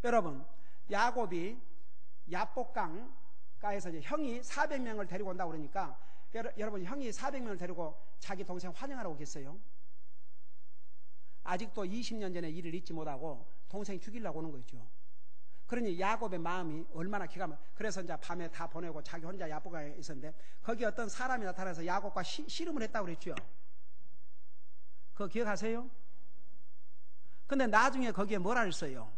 여러분, 야곱이 야복강가에서 이제 형이 400명을 데리고 온다고 그러니까 여러분, 형이 400명을 데리고 자기 동생 환영하러 오겠어요? 아직도 20년 전에 일을 잊지 못하고 동생 죽이려고 오는 거죠. 그러니 야곱의 마음이 얼마나 기가 막혀. 그래서 이제 밤에 다 보내고 자기 혼자 야복강에 있었는데 거기 어떤 사람이 나타나서 야곱과 씨름을 했다고 그랬죠. 그거 기억하세요? 근데 나중에 거기에 뭐라 했어요?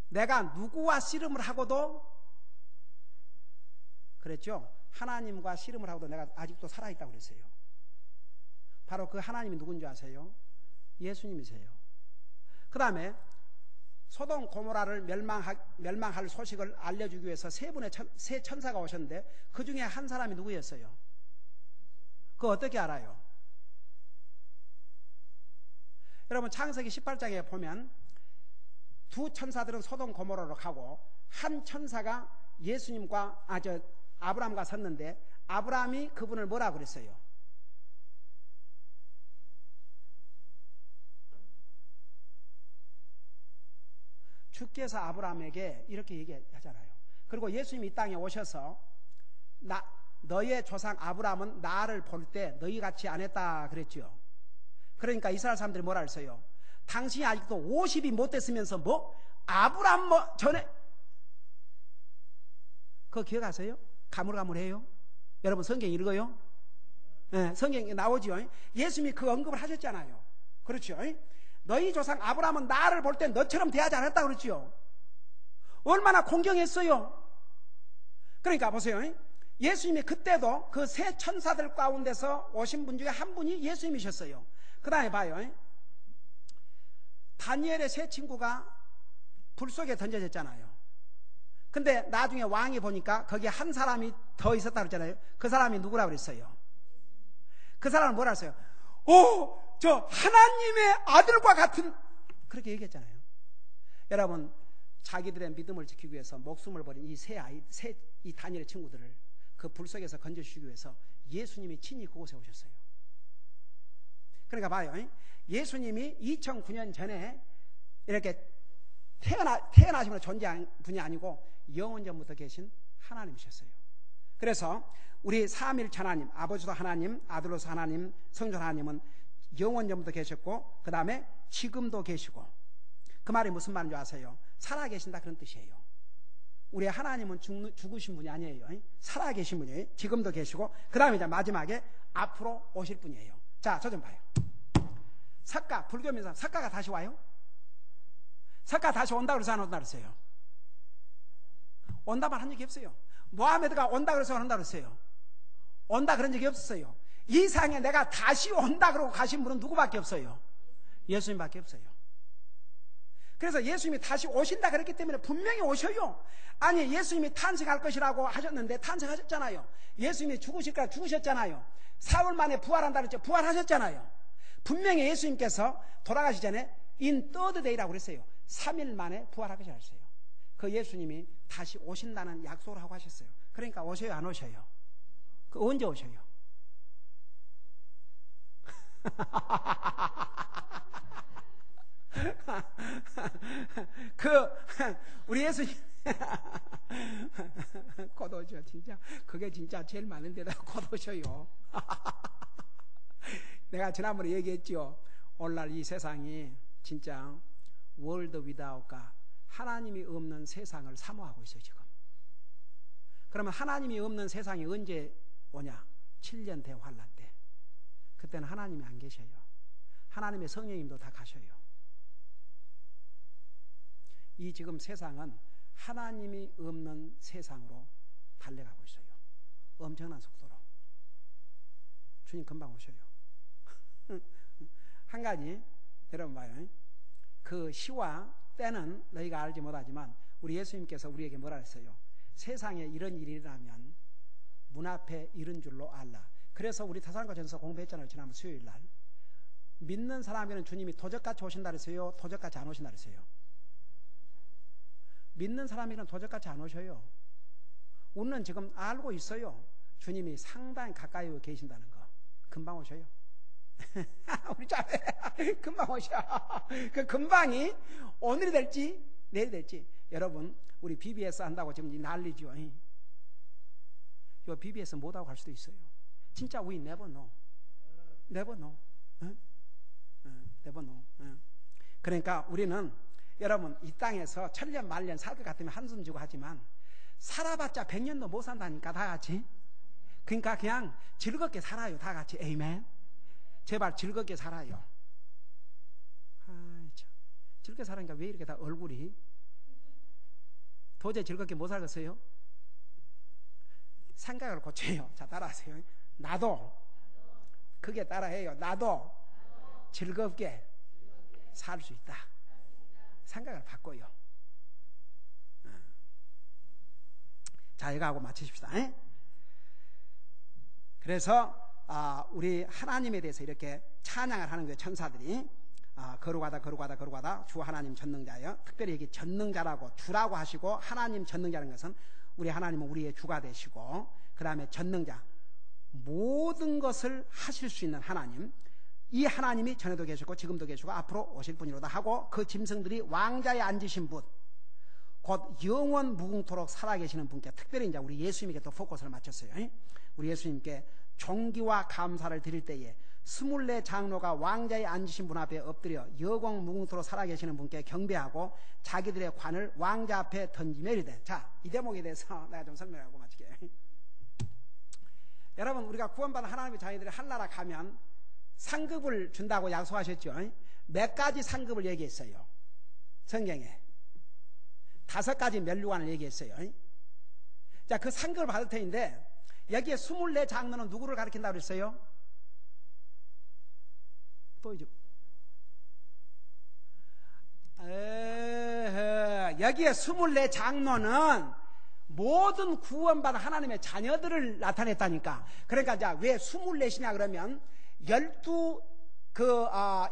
내가 누구와 씨름을 하고도 그랬죠. 하나님과 씨름을 하고도 내가 아직도 살아있다고 그랬어요. 바로 그 하나님이 누군지 아세요? 예수님이세요. 그 다음에 소돔 고모라를 멸망할 소식을 알려주기 위해서 세 천사가 오셨는데 그 중에 한 사람이 누구였어요? 그거 어떻게 알아요? 여러분, 창세기 18장에 보면 두 천사들은 소돔 고모라로 가고 한 천사가 예수님과 아브라함과 섰는데 아브라함이 그분을 뭐라 그랬어요? 주께서 아브라함에게 이렇게 얘기하잖아요. 그리고 예수님이 이 땅에 오셔서 너의 조상 아브라함은 나를 볼 때 너희같이 안 했다 그랬죠. 그러니까 이스라엘 사람들이 뭐라 했어요? 당신이 아직도 50이 못 됐으면서 아브라함 전에 그거 기억하세요? 가물가물해요? 여러분, 성경 읽어요? 네, 성경에 나오죠. 예수님이 그 언급을 하셨잖아요. 그렇죠? 너희 조상 아브라함은 나를 볼 때 너처럼 대하지 않았다고 그랬죠. 얼마나 공경했어요. 그러니까 보세요. 예수님이 그때도 그 세 천사들 가운데서 오신 분 중에 한 분이 예수님이셨어요. 그 다음에 봐요. 다니엘의 세 친구가 불 속에 던져졌잖아요. 근데 나중에 왕이 보니까 거기에 한 사람이 더 있었다고 그랬잖아요. 그 사람이 누구라고 그랬어요? 그 사람은 뭐라 했어요? 저 하나님의 아들과 같은, 그렇게 얘기했잖아요. 여러분, 자기들의 믿음을 지키기 위해서 목숨을 버린 이 다니엘의 친구들을 그 불 속에서 건져주시기 위해서 예수님이 친히 그곳에 오셨어요. 그러니까 봐요. 예수님이 2009년 전에 이렇게 태어나시면 존재한 분이 아니고 영원 전부터 계신 하나님이셨어요. 그래서 우리 삼일체 하나님, 아버지도 하나님, 아들로서 하나님, 성령 하나님은 영원 전부터 계셨고 그 다음에 지금도 계시고, 그 말이 무슨 말인지 아세요? 살아계신다 그런 뜻이에요. 우리 하나님은 죽으신 분이 아니에요. 살아계신 분이에요. 지금도 계시고 그 다음에 이제 마지막에 앞으로 오실 분이에요. 자, 저 좀 봐요. 석가, 불교면서 석가가 다시 와요? 석가 다시 온다 그래서 안 온다 그랬어요? 온다만 한 적이 없어요. 모하메드가 온다 그래서 안 온다 그랬어요? 온다 그런 적이 없었어요. 이 세상에 내가 다시 온다 그러고 가신 분은 누구밖에 없어요? 예수님밖에 없어요. 그래서 예수님이 다시 오신다 그랬기 때문에 분명히 오셔요. 아니, 예수님이 탄생할 것이라고 하셨는데 탄생하셨잖아요. 예수님이 죽으실 거라 죽으셨잖아요. 사흘 만에 부활한다 그랬죠. 부활하셨잖아요. 분명히 예수님께서 돌아가시 전에 in third day라고 그랬어요. 3일 만에 부활할 것이라고 했어요. 그 예수님이 다시 오신다는 약속을 하고 하셨어요. 그러니까 오셔요, 안 오셔요? 그 언제 오셔요? 우리 예수님 곧 오죠. 진짜 그게 진짜 제일 많은 데다 곧 오셔요. 내가 지난번에 얘기했죠. 오늘날 이 세상이 진짜 월드 위다웃 갓, 하나님이 없는 세상을 사모하고 있어요 지금. 그러면 하나님이 없는 세상이 언제 오냐? 7년 대환란 때. 그때는 하나님이 안 계셔요. 하나님의 성령님도 다 가셔요. 이 지금 세상은 하나님이 없는 세상으로 달려가고 있어요. 엄청난 속도로. 주님 금방 오셔요. 한 가지 여러분 봐요. 그 시와 때는 너희가 알지 못하지만 우리 예수님께서 우리에게 뭐라 했어요? 세상에 이런 일이 일어나면 문 앞에 이른 줄로 알라. 그래서 우리 데살로니가전서 공부했잖아요. 지난번 수요일 날. 믿는 사람에게는 주님이 도적같이 오신다 그랬어요? 도적같이 안 오신다 그랬어요? 믿는 사람에게는 도적같이 안 오셔요. 우리는 지금 알고 있어요. 주님이 상당히 가까이 계신다는 거. 금방 오셔요. 우리 자매 금방 오셔. 그 금방이 오늘이 될지 내일이 될지. 여러분 우리 BBS 한다고 지금 난리죠. 요 BBS 못하고 갈 수도 있어요. 진짜 we never know. never know. never know. 그러니까 우리는 여러분 이 땅에서 천년 만년 살 것 같으면 한숨 지고 하지만 살아봤자 100년도 못 산다니까 다 같이. 그러니까 그냥 즐겁게 살아요 다 같이. 에이멘. 제발 즐겁게 살아요. 참. 즐겁게 살으니까 왜 이렇게 다 얼굴이 도저히 즐겁게 못 살겠어요? 생각을 고쳐요. 자 따라하세요. 나도 그게 따라해요. 나도 즐겁게 살 수 있다. 생각을 바꿔요. 자 이거 하고 마치십시다. 그래서 우리 하나님에 대해서 이렇게 찬양을 하는 거예요. 천사들이 거룩하다 주 하나님 전능자예요. 특별히 여기 전능자라고 주라고 하시고 하나님 전능자라는 것은 우리 하나님은 우리의 주가 되시고 그 다음에 전능자 모든 것을 하실 수 있는 하나님, 이 하나님이 전에도 계시고 지금도 계시고 앞으로 오실 분이로다 하고 그 짐승들이 왕자에 앉으신 분, 곧 영원 무궁토록 살아계시는 분께 특별히 이제 우리 예수님에게 또 포커스를 맞췄어요. 우리 예수님께 존귀와 감사를 드릴 때에 24 장로가 왕자에 앉으신 분 앞에 엎드려 여공 무궁토록 살아계시는 분께 경배하고 자기들의 관을 왕자 앞에 던지며 이르되. 자, 이 대목에 대해서 내가 좀 설명하고 마칠게요. 여러분 우리가 구원받은 하나님의 자녀들이 한나라 가면 상급을 준다고 약속하셨죠. 몇 가지 상급을 얘기했어요. 성경에 5가지 면류관을 얘기했어요. 자, 그 상급을 받을 테인데 여기에 24 장로는 누구를 가리킨다고 그랬어요? 또 이제 여기에 24 장로는 모든 구원받은 하나님의 자녀들을 나타냈다니까. 그러니까 이제 왜 24이냐 그러면 12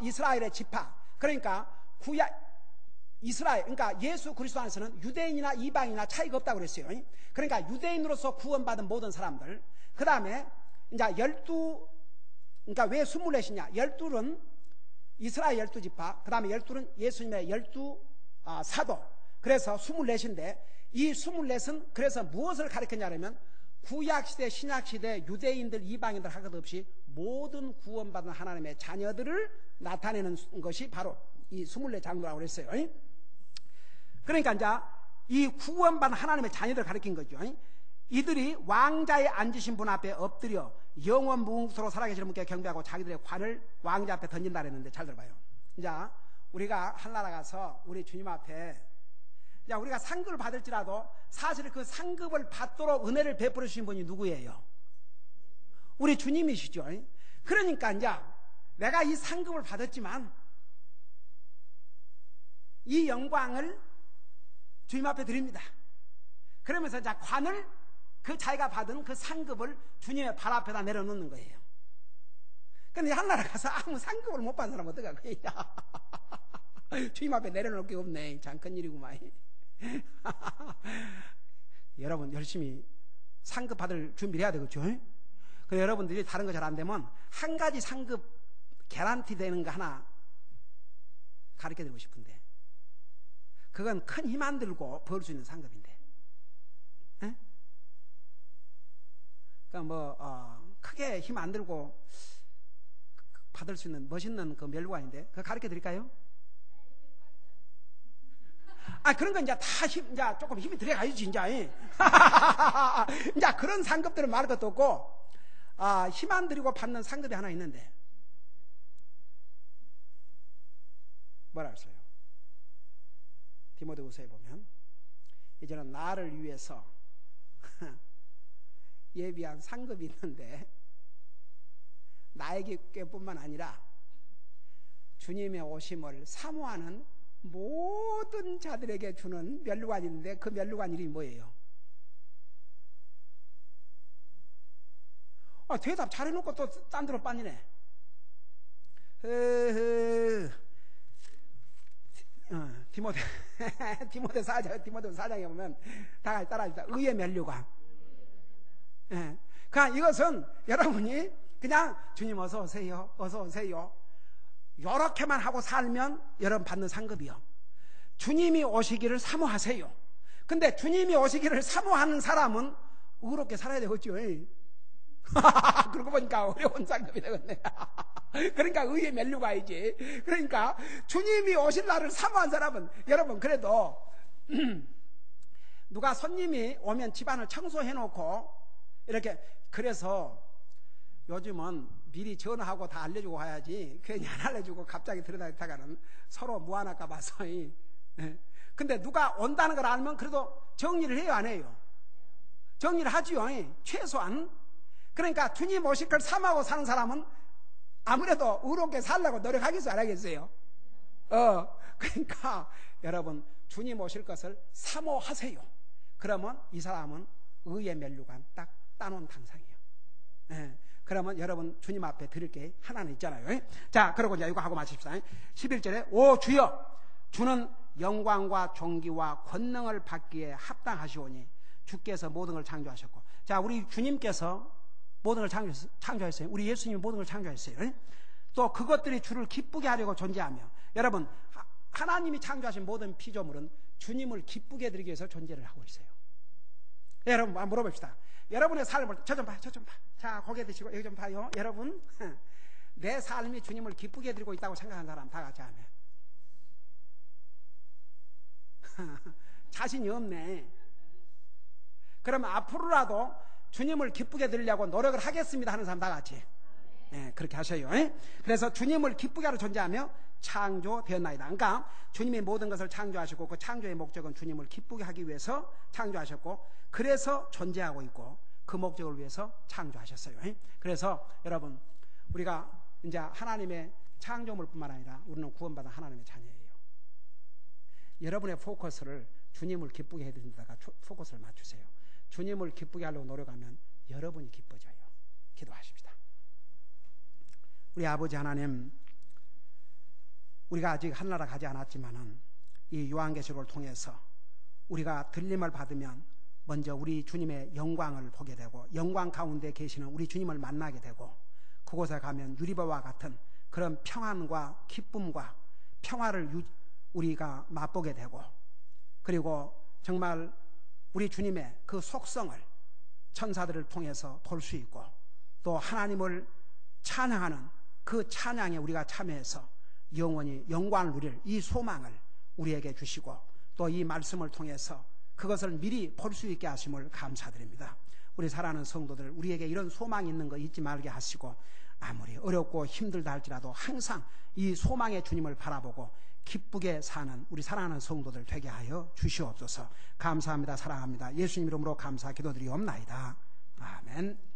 이스라엘의 지파, 그러니까 이스라엘, 그러니까 예수 그리스도 안에서는 유대인이나 이방인이나 차이가 없다고 그랬어요. 그러니까 유대인으로서 구원받은 모든 사람들. 그 다음에 이제 12, 그러니까 왜 24이냐? 12는 이스라엘 12지파, 그 다음에 12는 예수님의 12 사도. 그래서 24인데 이 24은 그래서 무엇을 가리켰냐면 구약시대, 신약시대, 유대인들, 이방인들 할 것 없이 모든 구원받은 하나님의 자녀들을 나타내는 것이 바로 이 24 장로라고 그랬어요. 그러니까 이제 이 구원받은 하나님의 자녀들을 가리킨 거죠. 이들이 왕자에 앉으신 분 앞에 엎드려 영원 무궁토록 살아계시는 분께 경배하고 자기들의 관을 왕자 앞에 던진다 그랬는데 잘 들어봐요. 이제 우리가 한나라 가서 우리 주님 앞에 이제 우리가 상급을 받을지라도 사실 그 상급을 받도록 은혜를 베풀어 주신 분이 누구예요? 우리 주님이시죠. 그러니까 이제 내가 이 상급을 받았지만 이 영광을 주님 앞에 드립니다. 그러면서 이제 관을 그 자기가 받은 그 상급을 주님의 발 앞에다 내려놓는 거예요. 근데 한나라 가서 아무 상급을 못 받은 사람 어떡하겠냐. 주님 앞에 내려놓을 게 없네. 참 큰일이구만. 여러분 열심히 상급 받을 준비를 해야 되겠죠. 그래서 여러분들이 다른 거 잘 안 되면 한 가지 상급 개런티 되는 거 하나 가르쳐드리고 싶은데 그건 큰 힘 안 들고 벌 수 있는 상급인데, 그러니까 크게 힘 안 들고 받을 수 있는 멋있는 그 멸관인데 그거 가르쳐 드릴까요? 그런 건 이제 다 이제 조금 힘이 들어가야지, 이제. 이제 그런 상급들은 말할 것도 없고, 힘 안 들이고 받는 상급이 하나 있는데, 뭐라 했어요? 디모데후서에 보면, 이제는 나를 위해서 예비한 상급이 있는데, 나에게뿐만 아니라 주님의 오심을 사모하는 모든 자들에게 주는 면류관이 있는데 그 면류관 이름이 뭐예요? 대답 잘해놓고 또 딴 데로 빠지네. 디모데 디모데 사장에 보면 다 같이 따라합니다. 의의 면류관. 그러니까 이것은 여러분이 그냥 주님 어서 오세요, 어서 오세요, 요렇게만 하고 살면 여러분 받는 상급이요. 주님이 오시기를 사모하세요. 근데 주님이 오시기를 사모하는 사람은 의롭게 살아야 되겠죠. 그러고 보니까 어려운 상급이 되겠네. 그러니까 의의 면류관이지. 그러니까 주님이 오실 날을 사모한 사람은 여러분 그래도 누가 손님이 오면 집안을 청소해 놓고 이렇게, 그래서 요즘은 미리 전화하고 다 알려주고 가야지, 괜히 안 알려주고 갑자기 들여다니다가는 서로 무안할까 봐서. 근데 누가 온다는 걸 알면 그래도 정리를 해요, 안 해요? 정리를 하지요, 최소한. 그러니까 주님 오실 걸 사모하고 사는 사람은 아무래도 의롭게 살려고 노력하겠어요, 안 하겠어요? 그러니까 여러분 주님 오실 것을 사모하세요. 그러면 이 사람은 의의 면류관 딱 따놓은 당상이에요. 그러면 여러분 주님 앞에 드릴 게 하나는 있잖아요. 자, 그러고 이제 이거 하고 마칩시다. 11절에 오 주여, 주는 영광과 존귀와 권능을 받기에 합당하시오니 주께서 모든 걸 창조하셨고. 자, 우리 주님께서 모든 걸 창조했어요. 우리 예수님이 모든 걸 창조했어요. 또 그것들이 주를 기쁘게 하려고 존재하며, 여러분 하나님이 창조하신 모든 피조물은 주님을 기쁘게 해드리기 위해서 존재를 하고 있어요. 여러분 한번 물어봅시다. 여러분의 삶을 저 좀 봐, 저 좀 봐. 자, 고개 드시고 여기 좀 봐요. 여러분 내 삶이 주님을 기쁘게 해드리고 있다고 생각하는 사람 다 같이 하면 자신이 없네. 그러면 앞으로라도 주님을 기쁘게 드리려고 노력을 하겠습니다 하는 사람 다 같이 그렇게 하셔요. 그래서 주님을 기쁘게 하러 존재하며 창조되었나이다. 그러니까 주님이 모든 것을 창조하셨고 그 창조의 목적은 주님을 기쁘게 하기 위해서 창조하셨고, 그래서 존재하고 있고 그 목적을 위해서 창조하셨어요. 그래서 여러분 우리가 이제 하나님의 창조물뿐만 아니라 우리는 구원받은 하나님의 자녀예요. 여러분의 포커스를 주님을 기쁘게 해드린다가 포커스를 맞추세요. 주님을 기쁘게 하려고 노력하면 여러분이 기뻐져요. 기도하십시다. 우리 아버지 하나님, 우리가 아직 하늘나라 가지 않았지만은 이 요한계시록을 통해서 우리가 들림을 받으면 먼저 우리 주님의 영광을 보게 되고, 영광 가운데 계시는 우리 주님을 만나게 되고, 그곳에 가면 유리바와 같은 그런 평안과 기쁨과 평화를 우리가 맛보게 되고, 그리고 정말 우리 주님의 그 속성을 천사들을 통해서 볼 수 있고, 또 하나님을 찬양하는 그 찬양에 우리가 참여해서 영원히 영광을 누릴 이 소망을 우리에게 주시고, 또 이 말씀을 통해서 그것을 미리 볼 수 있게 하심을 감사드립니다. 우리 사랑하는 성도들, 우리에게 이런 소망이 있는 거 잊지 말게 하시고, 아무리 어렵고 힘들다 할지라도 항상 이 소망의 주님을 바라보고 기쁘게 사는 우리 사랑하는 성도들 되게 하여 주시옵소서. 감사합니다. 사랑합니다. 예수님 이름으로 감사 기도드리옵나이다. 아멘.